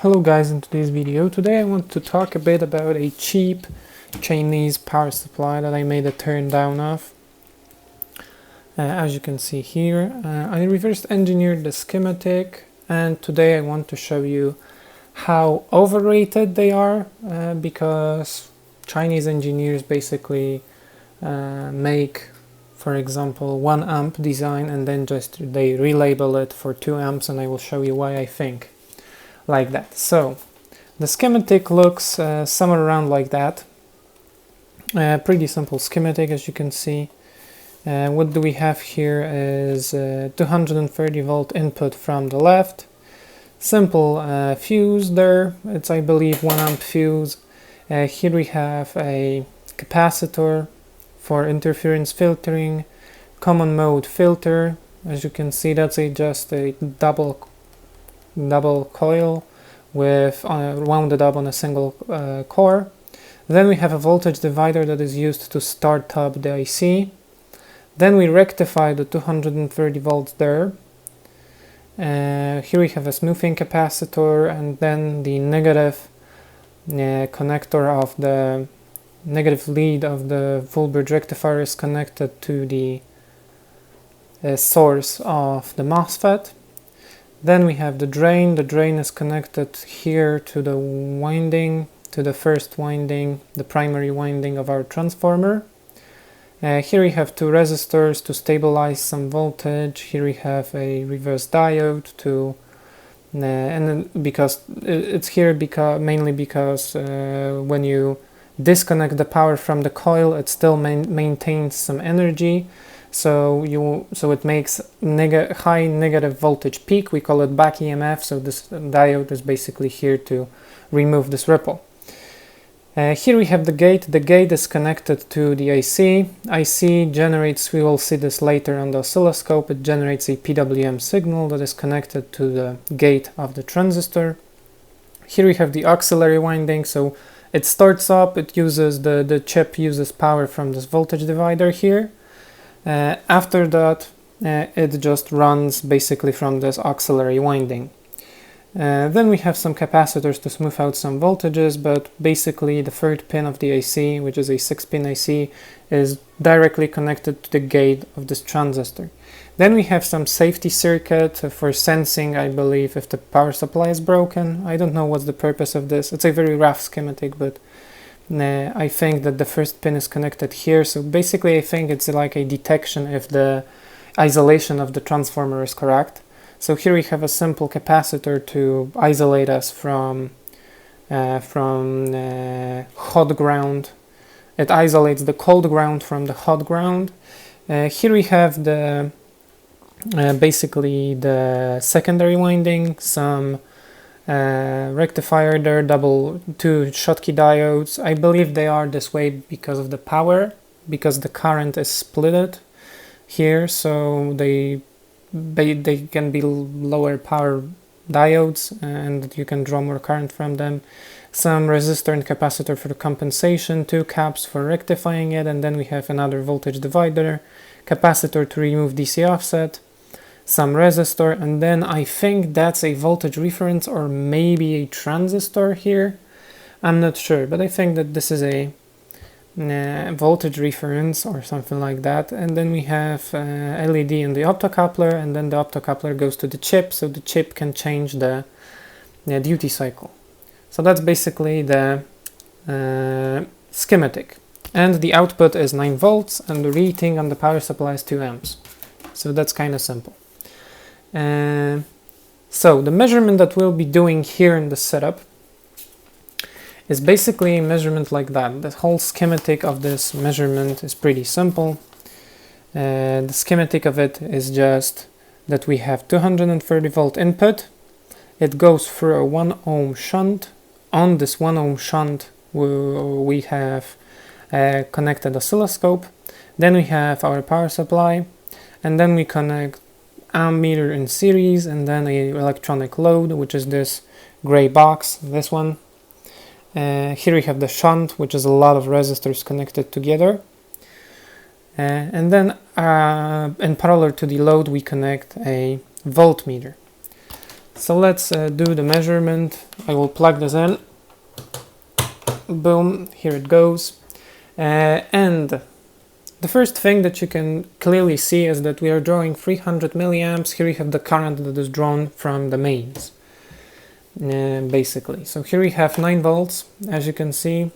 Hello guys, in today's video, today I want to talk a bit about a cheap Chinese power supply that I made a turn down of. As you can see here, I reverse engineered the schematic, and today I want to show you how overrated they are because Chinese engineers basically make, for example, 1 amp design and then just they relabel it for 2 amps, and I will show you why I think like that. So the schematic looks somewhere around like that. Pretty simple schematic, as you can see. What do we have here is 230 volt input from the left, simple fuse there, it's I believe 1 amp fuse. Here we have a capacitor for interference filtering, common mode filter. As you can see, that's just a double coil with wounded up on a single core. Then we have a voltage divider that is used to start up the IC. Then we rectify the 230 volts there. Here we have a smoothing capacitor, and then the negative connector of the negative lead of the full bridge rectifier is connected to the source of the MOSFET. Then we have the drain. The drain is connected here to the winding, to the first winding, the primary winding of our transformer. Here we have 2 resistors to stabilize some voltage. Here we have a reverse diode to, and then because it's here mainly because when you disconnect the power from the coil, it still maintains some energy. So it makes high negative voltage peak. We call it back EMF. So this diode is basically here to remove this ripple. Here we have the gate. The gate is connected to the IC. IC generates, we will see this later on the oscilloscope, it generates a PWM signal that is connected to the gate of the transistor. Here we have the auxiliary winding. So it starts up, it uses, the chip uses power from this voltage divider here. After that, it just runs basically from this auxiliary winding. Then we have some capacitors to smooth out some voltages, but basically the third pin of the IC, which is a 6-pin IC, is directly connected to the gate of this transistor. Then we have some safety circuit for sensing, I believe, if the power supply is broken. I don't know what's the purpose of this. It's a very rough schematic, but I think that the first pin is connected here. So basically I think it's like a detection if the isolation of the transformer is correct. So here we have a simple capacitor to isolate us from hot ground. It isolates the cold ground from the hot ground. Here we have the basically the secondary winding, some rectifier there, 2 Schottky diodes. I believe they are this way because of the power, because the current is splitted here, so they can be lower power diodes and you can draw more current from them. Some resistor and capacitor for the compensation, 2 caps for rectifying it, and then we have another voltage divider, capacitor to remove DC offset, some resistor, and then I think that's a voltage reference or maybe a transistor here. I'm not sure, but I think that this is a voltage reference or something like that. And then we have LED in the optocoupler, and then the optocoupler goes to the chip, so the chip can change the duty cycle. So that's basically the schematic. And the output is 9 volts, and the rating on the power supply is 2 amps. So that's kind of simple. So the measurement that we'll be doing here in the setup is basically a measurement like that. The whole schematic of this measurement is pretty simple. The schematic of it is just that we have 230 volt input. It goes through a 1 ohm shunt. On this 1 ohm shunt we have a connected oscilloscope. Then we have our power supply, and then we connect ammeter in series, and then a electronic load, which is this gray box, this one. Here we have the shunt, which is a lot of resistors connected together. And then in parallel to the load we connect a voltmeter. So let's do the measurement. I will plug this in. Boom, here it goes. And the first thing that you can clearly see is that we are drawing 300 milliamps. Here we have the current that is drawn from the mains, basically. So here we have 9 volts, as you can see,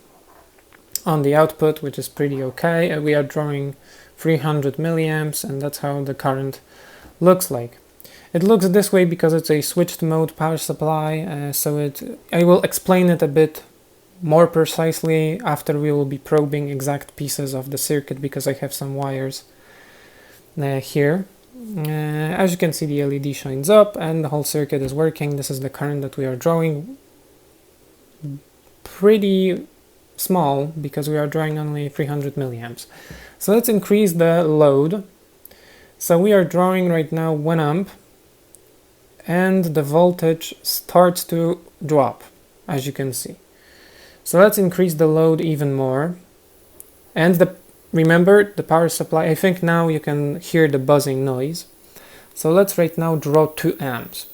on the output, which is pretty okay. We are drawing 300 milliamps, and that's how the current looks like. It looks this way because it's a switched mode power supply, I will explain it a bit more precisely after we will be probing exact pieces of the circuit, because I have some wires here. As you can see, the LED shines up and the whole circuit is working. This is the current that we are drawing. Pretty small because we are drawing only 300 milliamps. So let's increase the load. So we are drawing right now 1 amp, and the voltage starts to drop, as you can see. So let's increase the load even more. And remember the power supply, I think now you can hear the buzzing noise. So let's right now draw 2 amps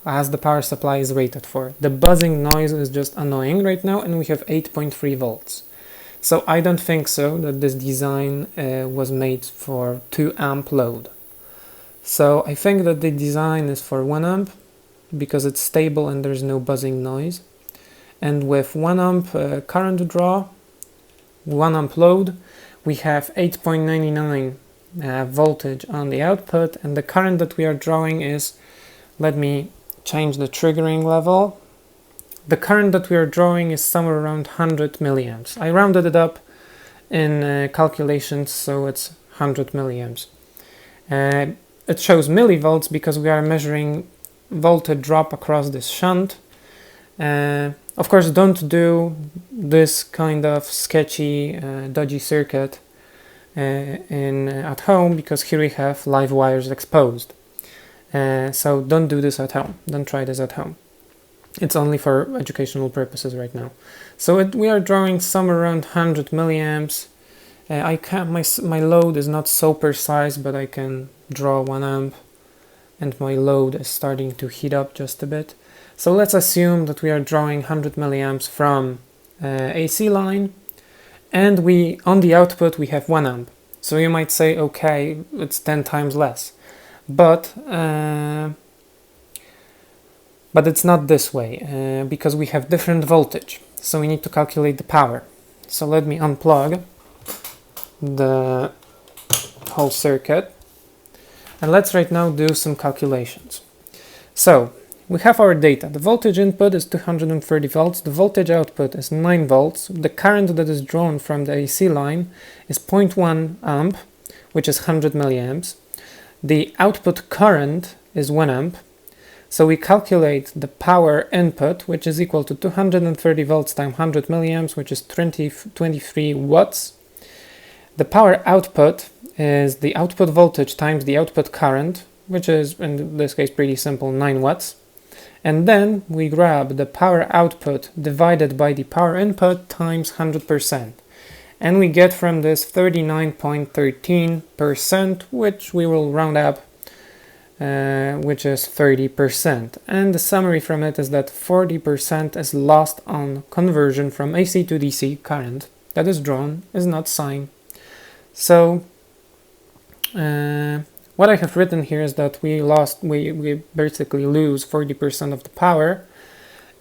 as the power supply is rated for. The buzzing noise is just annoying right now, and we have 8.3 volts. So I don't think so that this design was made for 2 amp load. So I think that the design is for 1 amp because it's stable and there's no buzzing noise. And with 1 amp current draw, 1 amp load, we have 8.99 voltage on the output, and the current that we are drawing is, let me change the triggering level. The current that we are drawing is somewhere around 100 milliamps. I rounded it up in calculations, so it's 100 milliamps. It shows millivolts because we are measuring voltage drop across this shunt. Of course, don't do this kind of sketchy, dodgy circuit at home, because here we have live wires exposed. So don't do this at home. Don't try this at home. It's only for educational purposes right now. So we are drawing somewhere around 100 milliamps. My load is not so precise, but I can draw 1 amp, and my load is starting to heat up just a bit. So let's assume that we are drawing 100 milliamps from AC line, and on the output we have 1 amp. So you might say, okay, it's 10 times less, but it's not this way, because we have different voltage. So we need to calculate the power. So let me unplug the whole circuit, and let's right now do some calculations. So we have our data. The voltage input is 230 volts, the voltage output is 9 volts, the current that is drawn from the AC line is 0.1 amp, which is 100 milliamps. The output current is 1 amp, so we calculate the power input, which is equal to 230 volts times 100 milliamps, which is 23 watts. The power output is the output voltage times the output current, which is, in this case, pretty simple, 9 watts. And then we grab the power output divided by the power input times 100%. And we get from this 39.13%, which we will round up, which is 30%. And the summary from it is that 40% is lost on conversion from AC to DC current that is drawn, is not sine. So what I have written here is that we basically lose 40% of the power,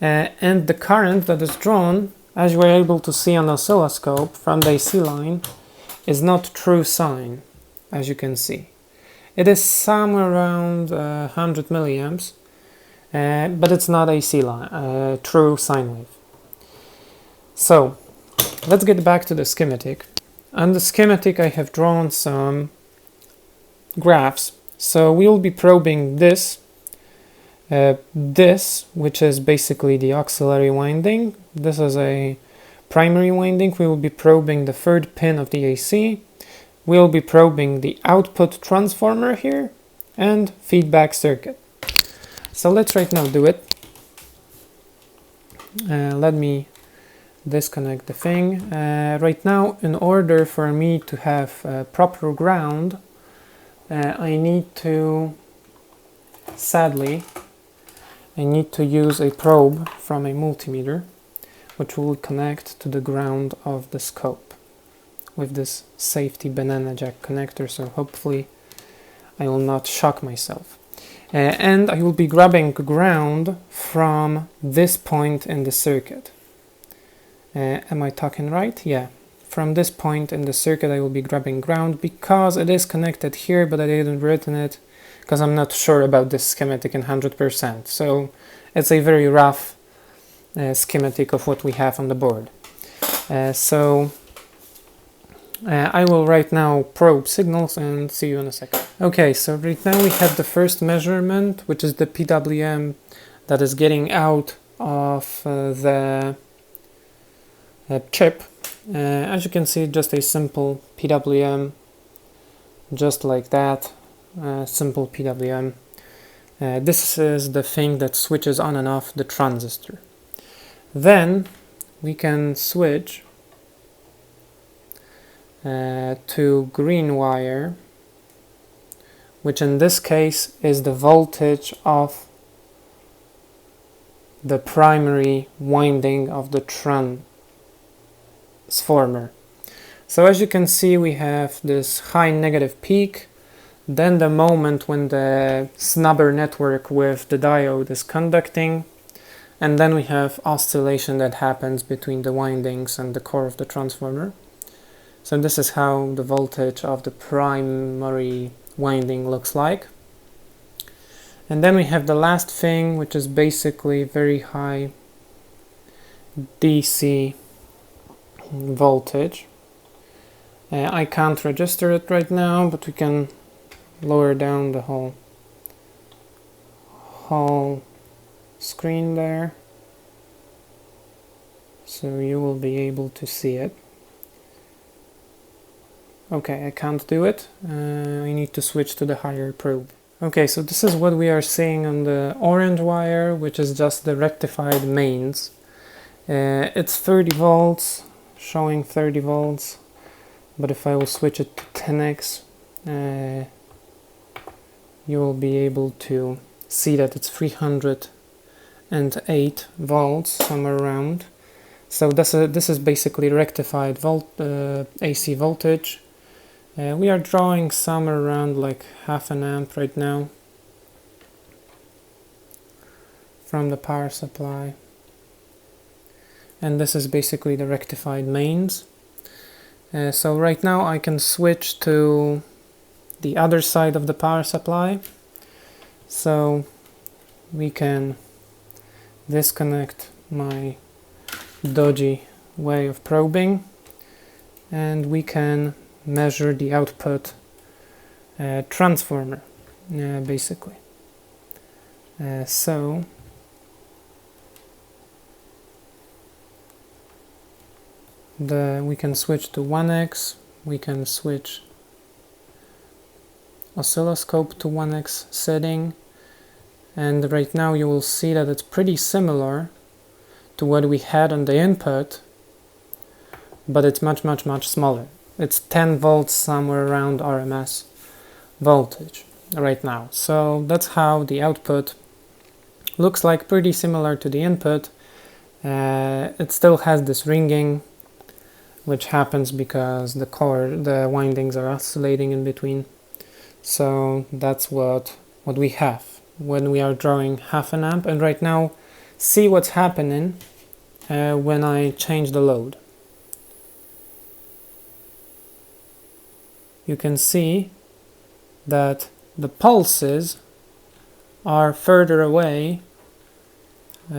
and the current that is drawn, as you are able to see on the oscilloscope from the AC line, is not true sine, as you can see. It is somewhere around 100 milliamps, but it's not AC line, true sine wave. So let's get back to the schematic. On the schematic I have drawn some graphs. So we will be probing this, which is basically the auxiliary winding. This is a primary winding. We will be probing the third pin of the AC. We will be probing the output transformer here and feedback circuit. So let's right now do it. Let me disconnect the thing. Right now, in order for me to have proper ground, I need to sadly I need to use a probe from a multimeter, which will connect to the ground of the scope with this safety banana jack connector, so hopefully I will not shock myself. And I will be grabbing ground from this point in the circuit. Am I talking right? Yeah. From this point in the circuit I will be grabbing ground because it is connected here, but I didn't written it because I'm not sure about this schematic in 100%. So it's a very rough schematic of what we have on the board. I will right now probe signals and see you in a second. Okay, so right now we have the first measurement, which is the PWM that is getting out of the chip. As you can see, just a simple PWM, just like that, simple PWM. This is the thing that switches on and off the transistor. Then we can switch to green wire, which in this case is the voltage of the primary winding of the transformer. So as you can see, we have this high negative peak, then the moment when the snubber network with the diode is conducting, and then we have oscillation that happens between the windings and the core of the transformer. So this is how the voltage of the primary winding looks like. And then we have the last thing, which is basically very high DC voltage. I can't register it right now, but we can lower down the whole screen there, so you will be able to see it. Okay, I can't do it. I need to switch to the higher probe. Okay, so this is what we are seeing on the orange wire, which is just the rectified mains. It's 30 volts, showing 30 volts, but if I will switch it to 10x, you will be able to see that it's 308 volts, somewhere around. So this is basically rectified AC voltage. We are drawing somewhere around like 0.5 amp right now from the power supply, and this is basically the rectified mains. So right now I can switch to the other side of the power supply, so we can disconnect my dodgy way of probing, and we can measure the output transformer, basically. So we can switch to 1x, we can switch oscilloscope to 1x setting, and right now you will see that it's pretty similar to what we had on the input, but it's much smaller. It's 10 volts, somewhere around RMS voltage right now. So that's how the output looks like, pretty similar to the input. It still has this ringing, which happens because the windings are oscillating in between. So that's what we have when we are drawing 0.5 amp. And right now, see what's happening when I change the load. You can see that the pulses are further away,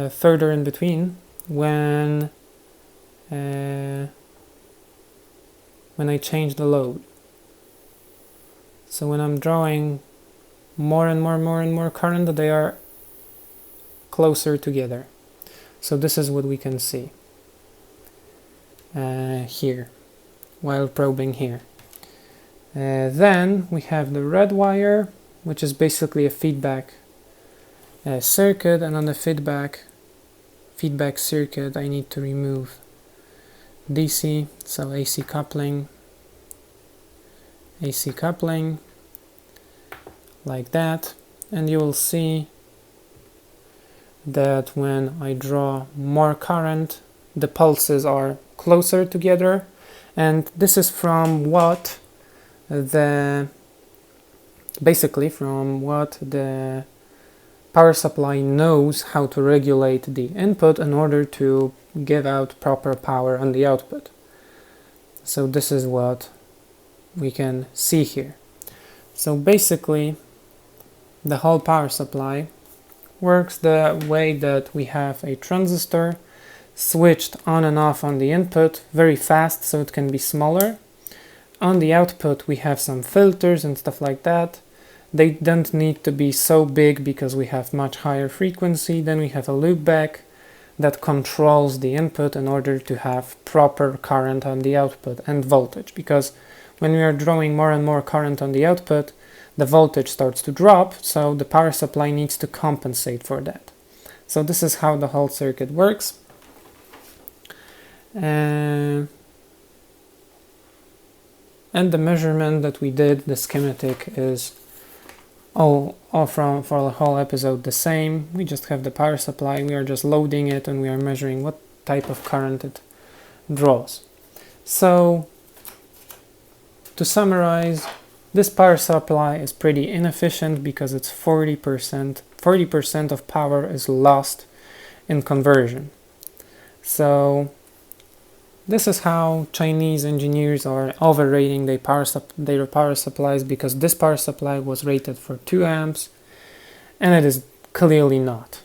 further in between when I change the load. So when I'm drawing more and more current, they are closer together. So this is what we can see here while probing here. Then we have the red wire, which is basically a feedback circuit, and on the feedback circuit I need to remove DC, so AC coupling, like that, and you will see that when I draw more current, the pulses are closer together, and this is from what the power supply knows how to regulate the input in order to give out proper power on the output. So this is what we can see here. So basically the whole power supply works the way that we have a transistor switched on and off on the input very fast so it can be smaller. On the output we have some filters and stuff like that. They don't need to be so big because we have much higher frequency. Then we have a loopback that controls the input in order to have proper current on the output and voltage, because when we are drawing more and more current on the output, the voltage starts to drop, so the power supply needs to compensate for that. So this is how the whole circuit works. And the measurement that we did, the schematic, is all for the whole episode the same. We just have the power supply, we are just loading it, and we are measuring what type of current it draws. So to summarize, this power supply is pretty inefficient because it's 40% of power is lost in conversion. So this is how Chinese engineers are overrating their power supplies, because this power supply was rated for 2 amps and it is clearly not.